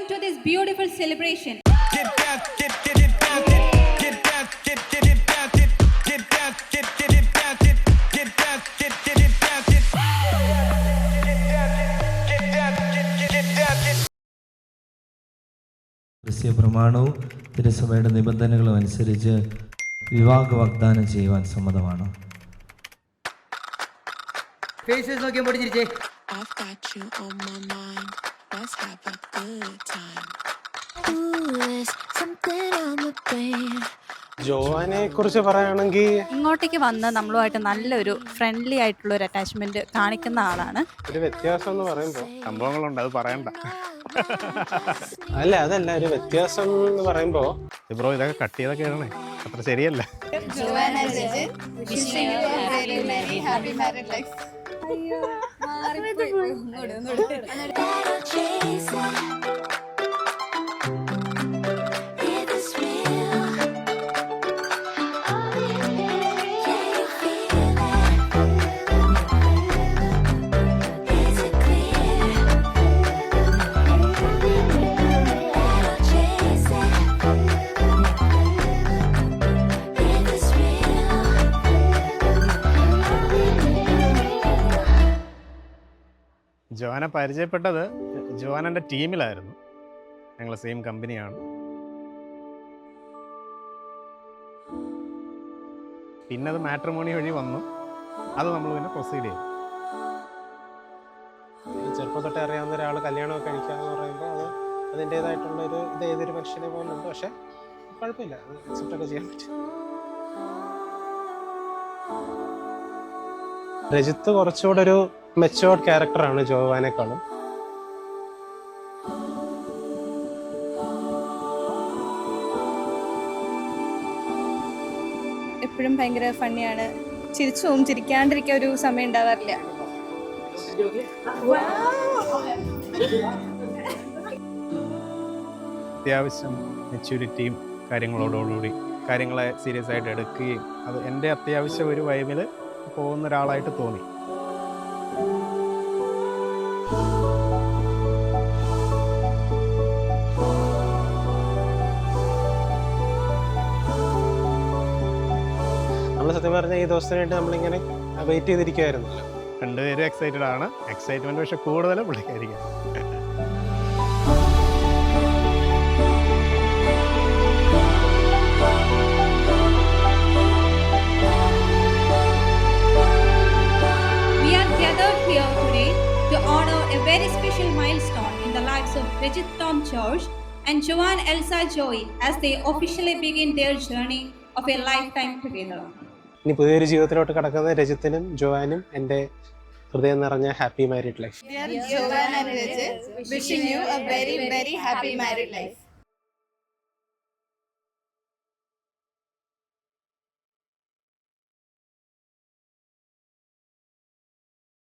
welcome to this beautiful celebration. Get down, get down, get down, get down, get down, get down, get down, get down, പ്രമാണവും തിരുസഭയുടെ നിബന്ധനകളും അനുസരിച്ച് വിവാഹ വാഗ്ദാനം ചെയ്യുവാൻ സമ്മതമാണ്. ജോവാനെ കുറിച്ച് പറയുകയാണെങ്കിൽ ഇങ്ങോട്ടേക്ക് വന്ന് നമ്മളുമായിട്ട് നല്ലൊരു ഫ്രണ്ട്ലി ആയിട്ടുള്ള ഒരു അറ്റാച്ച്മെന്റ് കാണിക്കുന്ന ആളാണ്. ഒരു വ്യത്യാസം എന്ന് പറയുമ്പോൾ സംഭവങ്ങളുണ്ട്, അത് പറയണ്ട. അതല്ല ഒരു വ്യത്യാസം എന്ന് പറയുമ്പോ ബ്രോ ഇതൊക്കെ കട്ട് ചെയ്തൊക്കെ ഇടണേ, അത്ര ശരിയല്ല. ജോവാനെ പരിചയപ്പെട്ടത് ജോവാനൻ്റെ ടീമിലായിരുന്നു. ഞങ്ങൾ സെയിം കമ്പനിയാണ്. പിന്നെ അത് മാട്രിമോണി വഴി വന്നു. അത് നമ്മൾ പിന്നെ പ്രൊസീഡ് ചെയ്തു. ചെറുപ്പം തൊട്ടേ അറിയാവുന്ന ഒരാൾ കല്യാണമൊക്കെ കഴിക്കുക എന്ന് പറയുമ്പോൾ അത് അതിൻ്റേതായിട്ടുള്ളൊരു ഇത് ഏതൊരു മനുഷ്യനെ പോലെ ഉണ്ട്. പക്ഷെ കുഴപ്പമില്ല, അത് അക്സെപ്റ്റ് ഒക്കെ ചെയ്യാൻ പറ്റും. രജിത്ത് കുറച്ചുകൂടെ ഒരു മെച്ചുവേർഡ് ക്യാരക്ടറാണ് ജോവാനേക്കാളും. എപ്പോഴും ഭയങ്കര ഫണ്ണിയാണ്. ചിരിച്ചു പോവും, ചിരിക്കാണ്ടിരിക്കാൻ ഒരു സമയം ഉണ്ടാവാറില്ല. അത്യാവശ്യം മെച്യൂരിറ്റിയും കാര്യങ്ങളോടുകൂടി കാര്യങ്ങളെ സീരിയസ് ആയിട്ട് എടുക്കുകയും അത് എൻ്റെ അത്യാവശ്യം ഒരു വൈബിൽ പോകുന്ന ഒരാളായിട്ട് തോന്നി. നമ്മൾ സത്യം പറഞ്ഞാൽ ഈ ദിവസത്തിന് വേണ്ടി നമ്മളിങ്ങനെ വെയിറ്റ് ചെയ്തിരിക്കുമായിരുന്നല്ലോ. രണ്ടുപേരും എക്സൈറ്റഡ് ആണ്. എക്സൈറ്റ്മെന്റ് പക്ഷെ കൂടുതലും പുള്ളിക്കായിരിക്കും. We are gathered here today to honor a very special milestone in the lives of Regit Tom George and Joanne Elsa Joy as they officially begin their journey of a lifetime together. ഇനി പുതിയൊരു ജീവിതത്തിലോട്ട് കടക്കുന്ന രജിത്തിനും ജോവാനും എൻ്റെ ഹൃദയം നിറഞ്ഞ happy married life. Dear Joanne and Regit, wishing you a very, very happy married life.